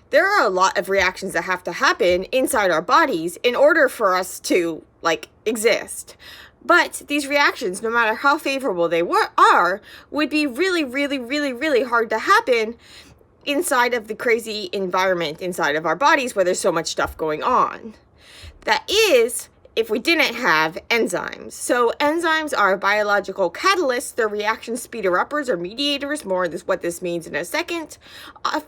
there are a lot of reactions that have to happen inside our bodies in order for us to, like, exist. But these reactions, no matter how favorable they are, would be really, really, really, really hard to happen inside of the crazy environment inside of our bodies where there's so much stuff going on. That is, if we didn't have enzymes. So enzymes are biological catalysts. They're reaction speeder-uppers or mediators. More of what this means in a second.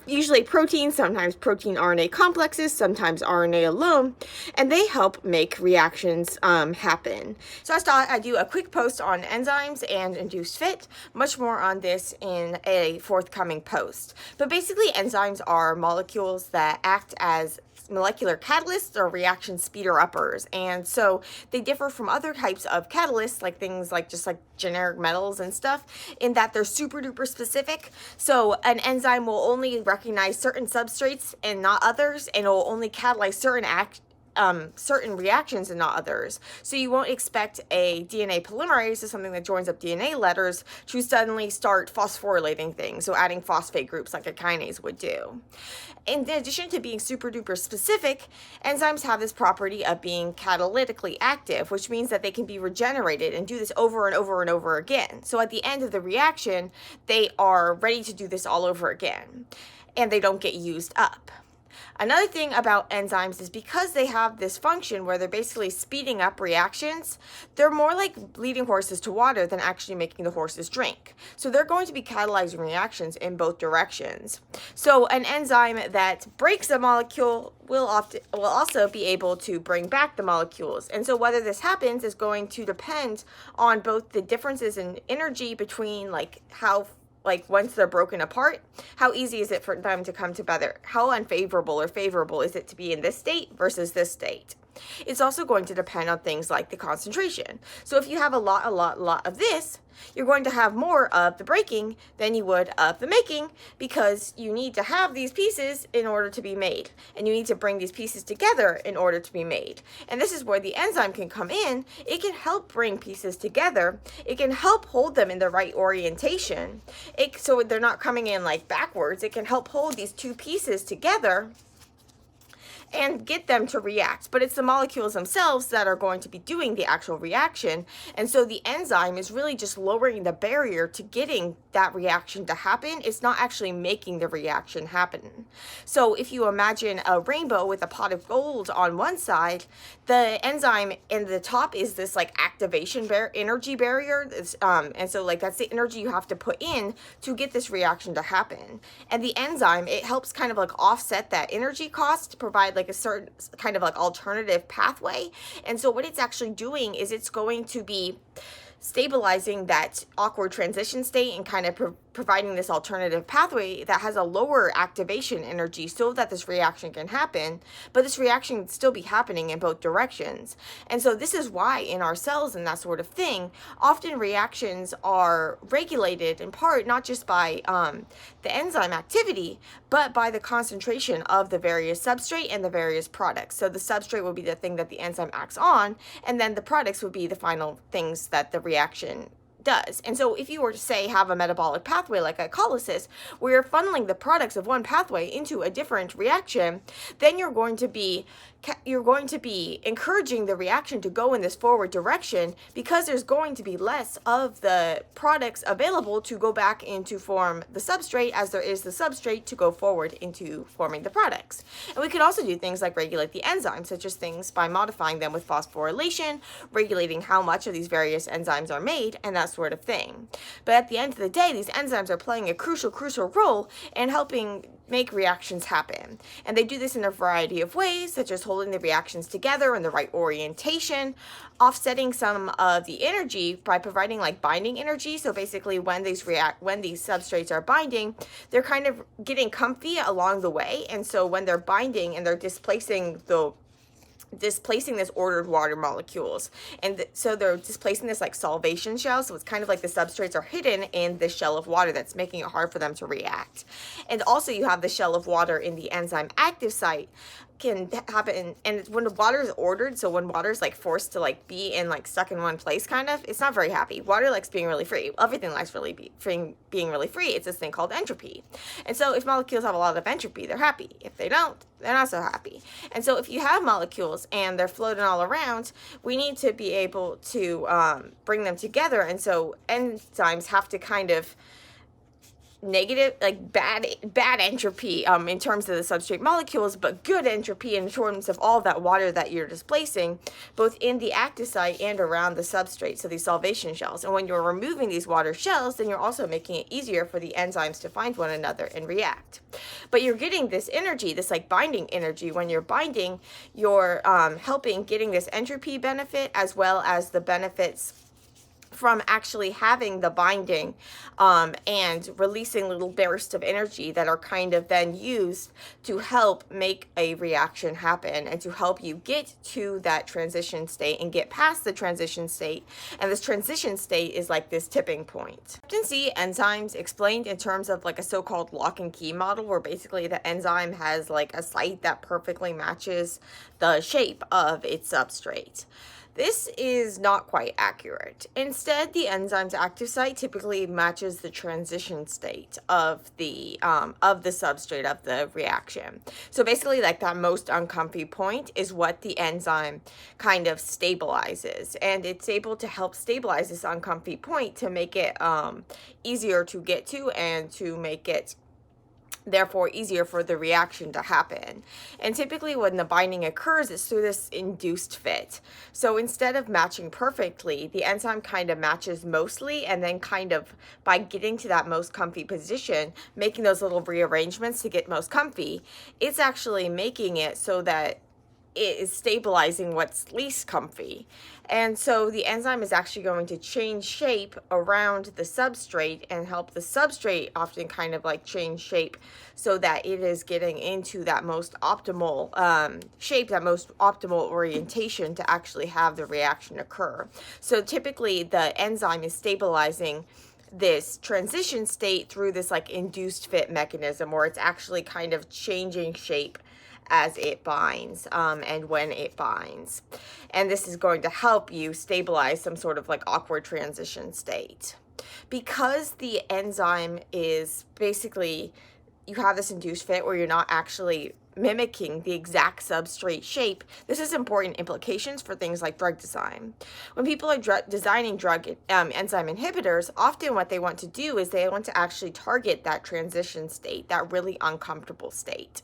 Usually proteins, sometimes protein RNA complexes, sometimes RNA alone, and they help make reactions happen. So I thought I'd do a quick post on enzymes and induced fit. Much more on this in a forthcoming post. But basically, enzymes are molecules that act as molecular catalysts or reaction speeder-uppers, and so they differ from other types of catalysts, like things like just like generic metals and stuff, in that they're super duper specific. So an enzyme will only recognize certain substrates and not others, and it will only catalyze certain reactions and not others. So you won't expect a DNA polymerase, is something that joins up DNA letters, to suddenly start phosphorylating things, so adding phosphate groups like a kinase would do. In addition to being super duper specific, enzymes have this property of being catalytically active, which means that they can be regenerated and do this over and over and over again. So at the end of the reaction, they are ready to do this all over again, and they don't get used up. Another thing about enzymes is because they have this function where they're basically speeding up reactions, they're more like leading horses to water than actually making the horses drink. So they're going to be catalyzing reactions in both directions. So an enzyme that breaks a molecule will also be able to bring back the molecules. And so whether this happens is going to depend on both the differences in energy between once they're broken apart, how easy is it for them to come together? How unfavorable or favorable is it to be in this state versus this state? It's also going to depend on things like the concentration. So if you have a lot of this, you're going to have more of the breaking than you would of the making, because you need to have these pieces in order to be made, and you need to bring these pieces together in order to be made. And this is where the enzyme can come in. It can help bring pieces together. It can help hold them in the right orientation. So they're not coming in like backwards. It can help hold these two pieces together and get them to react. But it's the molecules themselves that are going to be doing the actual reaction. And so the enzyme is really just lowering the barrier to getting that reaction to happen. It's not actually making the reaction happen. So if you imagine a rainbow with a pot of gold on one side, the enzyme in the top is this like activation energy barrier. And so like that's the energy you have to put in to get this reaction to happen. And the enzyme, it helps kind of like offset that energy cost to provide like a certain kind of like alternative pathway. And so what it's actually doing is it's going to be stabilizing that awkward transition state and kind of providing this alternative pathway that has a lower activation energy so that this reaction can happen, but this reaction can still be happening in both directions. And so this is why in our cells and that sort of thing, often reactions are regulated in part not just by the enzyme activity, but by the concentration of the various substrate and the various products. So the substrate will be the thing that the enzyme acts on, and then the products would be the final things that the reaction does. And so if you were to say have a metabolic pathway like glycolysis, where you're funneling the products of one pathway into a different reaction, then you're going to be encouraging the reaction to go in this forward direction, because there's going to be less of the products available to go back into form the substrate as there is the substrate to go forward into forming the products. And we could also do things like regulate the enzymes, such as things by modifying them with phosphorylation, regulating how much of these various enzymes are made, and that sort of thing. But at the end of the day, these enzymes are playing a crucial role in helping make reactions happen. And they do this in a variety of ways, such as holding the reactions together in the right orientation, offsetting some of the energy by providing like binding energy. So basically when these substrates are binding, they're kind of getting comfy along the way. And so when they're binding and they're displacing the displacing this ordered water molecules. And so they're displacing this like solvation shell. So it's kind of like the substrates are hidden in the shell of water that's making it hard for them to react. And also you have the shell of water in the enzyme active site can happen, and when the water is ordered, so when water is like forced to like be in like stuck in one place, kind of, it's not very happy. Water likes being really free. Everything likes being really free. It's this thing called entropy. And so if molecules have a lot of entropy, they're happy. If they don't, they're not so happy. And so if you have molecules and they're floating all around, we need to be able to bring them together. And so enzymes have to kind of negative, like bad entropy in terms of the substrate molecules, but good entropy in terms of all that water that you're displacing, both in the active site and around the substrate, so these solvation shells. And when you're removing these water shells, then you're also making it easier for the enzymes to find one another and react. But you're getting this energy, this like binding energy. When you're binding, you're helping getting this entropy benefit as well as the benefits from actually having the binding and releasing little bursts of energy that are kind of then used to help make a reaction happen and to help you get to that transition state and get past the transition state. And this transition state is like this tipping point. You can see enzymes explained in terms of like a so-called lock and key model, where basically the enzyme has like a site that perfectly matches the shape of its substrate. This is not quite accurate. Instead, the enzyme's active site typically matches the transition state of the substrate of the reaction. So basically, like that most uncomfy point is what the enzyme kind of stabilizes, and it's able to help stabilize this uncomfy point to make it easier to get to and to make it therefore easier for the reaction to happen. And typically when the binding occurs, it's through this induced fit. So instead of matching perfectly, the enzyme kind of matches mostly, and then kind of by getting to that most comfy position, making those little rearrangements to get most comfy, it's actually making it so that it is stabilizing what's least comfy. And so the enzyme is actually going to change shape around the substrate and help the substrate often kind of like change shape so that it is getting into that most optimal shape, that most optimal orientation to actually have the reaction occur. So typically the enzyme is stabilizing this transition state through this like induced fit mechanism, where it's actually kind of changing shape as it binds and when it binds. And this is going to help you stabilize some sort of like awkward transition state. Because the enzyme is basically, you have this induced fit where you're not actually mimicking the exact substrate shape, this has important implications for things like drug design. When people are designing drug enzyme inhibitors, often what they want to do is they want to actually target that transition state, that really uncomfortable state.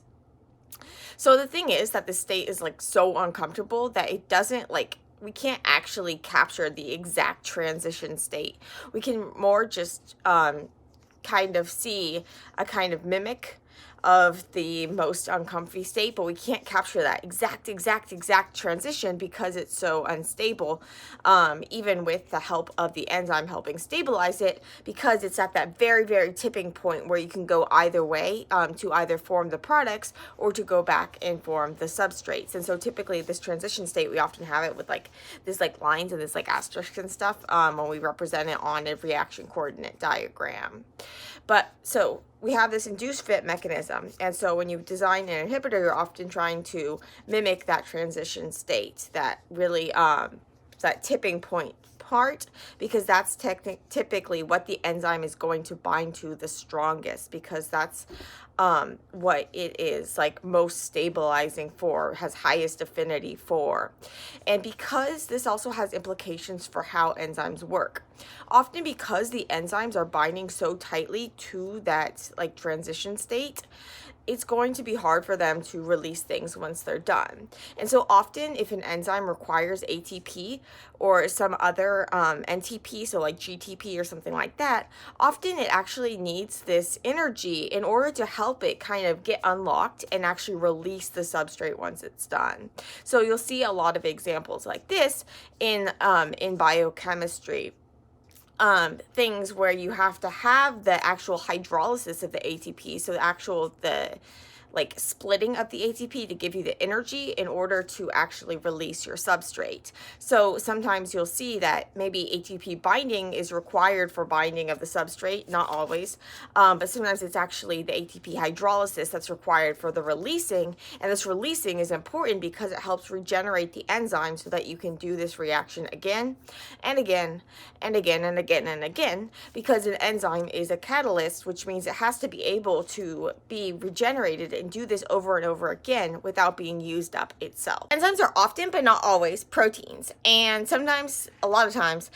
So the thing is that the state is like so uncomfortable that it doesn't like, we can't actually capture the exact transition state. We can more just kind of see a kind of mimic of the most uncomfy state, but we can't capture that exact transition because it's so unstable, even with the help of the enzyme helping stabilize it, because it's at that very tipping point where you can go either way, to either form the products or to go back and form the substrates. And so typically this transition state, we often have it with like this like lines and this like asterisk and stuff when we represent it on a reaction coordinate diagram. But so we have this induced fit mechanism, and so when you design an inhibitor, you're often trying to mimic that transition state, that really that tipping point part, because that's typically what the enzyme is going to bind to the strongest, because that's what it is like most stabilizing for, has highest affinity for. And because this also has implications for how enzymes work, often because the enzymes are binding so tightly to that like transition state, it's going to be hard for them to release things once they're done. And so often if an enzyme requires ATP or some other NTP, so like GTP or something like that, often it actually needs this energy in order to help it kind of get unlocked and actually release the substrate once it's done. So you'll see a lot of examples like this in biochemistry. Things where you have to have the actual hydrolysis of the ATP, so the like splitting of the ATP to give you the energy in order to actually release your substrate. So sometimes you'll see that maybe ATP binding is required for binding of the substrate, not always, but sometimes it's actually the ATP hydrolysis that's required for the releasing, and this releasing is important because it helps regenerate the enzyme so that you can do this reaction again and again and again and again and again, because an enzyme is a catalyst, which means it has to be able to be regenerated and do this over and over again without being used up itself. Enzymes are often, but not always, proteins, and sometimes, a lot of times,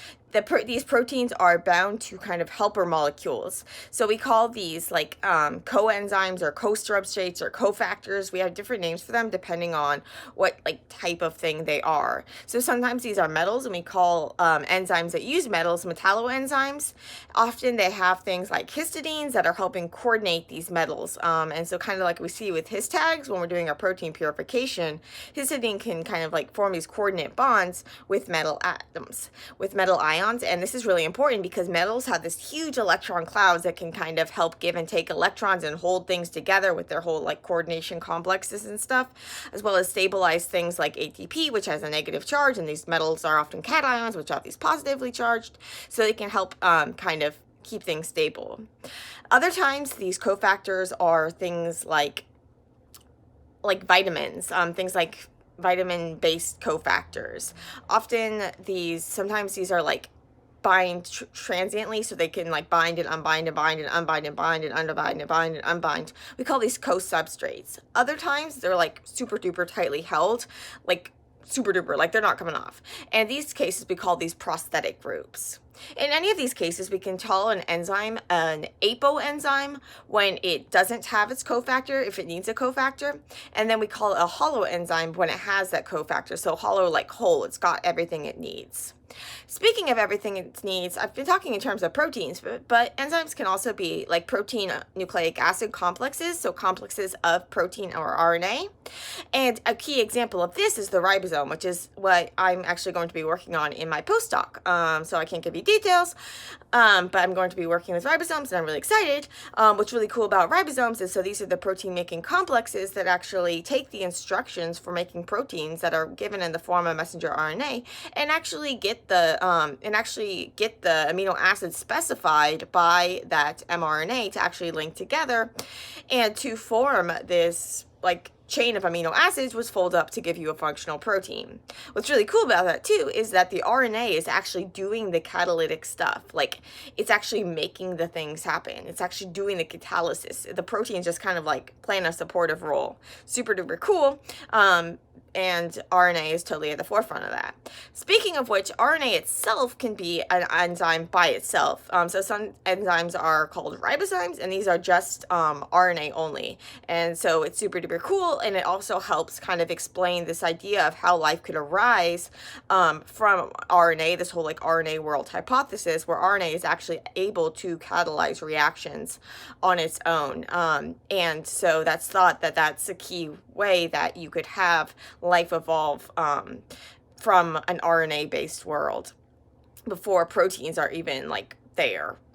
these proteins are bound to kind of helper molecules. So we call these like coenzymes or co-substrates or cofactors. We have different names for them depending on what like type of thing they are. So sometimes these are metals, and we call enzymes that use metals metalloenzymes. Often they have things like histidines that are helping coordinate these metals. And so kind of like we see with his tags when we're doing our protein purification, histidine can kind of like form these coordinate bonds with metal atoms, with metal ions. And this is really important because metals have this huge electron clouds that can kind of help give and take electrons and hold things together with their whole like coordination complexes and stuff, as well as stabilize things like ATP, which has a negative charge, and these metals are often cations, which are these positively charged, so they can help kind of keep things stable. Other times these cofactors are things like vitamins, things like vitamin-based cofactors. Often sometimes these are like bind transiently, so they can like bind and unbind and bind and unbind and bind and unbind and bind and unbind. We call these co-substrates. Other times they're like super duper tightly held, like super duper, like they're not coming off. And in these cases we call these prosthetic groups. In any of these cases, we can call an enzyme an apoenzyme when it doesn't have its cofactor, if it needs a cofactor, and then we call it a holoenzyme when it has that cofactor. So hollow, like whole, it's got everything it needs. Speaking of everything it needs, I've been talking in terms of proteins, but enzymes can also be like protein nucleic acid complexes, so complexes of protein or RNA. And a key example of this is the ribosome, which is what I'm actually going to be working on in my postdoc. So I can't give you details, but I'm going to be working with ribosomes, and I'm really excited. What's really cool about ribosomes is, so these are the protein-making complexes that actually take the instructions for making proteins that are given in the form of messenger RNA and actually get the amino acids specified by that mRNA to actually link together and to form this like chain of amino acids was fold up to give you a functional protein. What's really cool about that too is that the RNA is actually doing the catalytic stuff. Like it's actually making the things happen. It's actually doing the catalysis. The protein is just kind of like playing a supportive role. Super duper cool. And RNA is totally at the forefront of that. Speaking of which, RNA itself can be an enzyme by itself. So some enzymes are called ribozymes, and these are just RNA only. And so it's super duper cool, and it also helps kind of explain this idea of how life could arise from RNA, this whole like RNA world hypothesis, where RNA is actually able to catalyze reactions on its own. And so that's thought that that's a key way that you could have life evolve from an RNA-based world before proteins are even like there.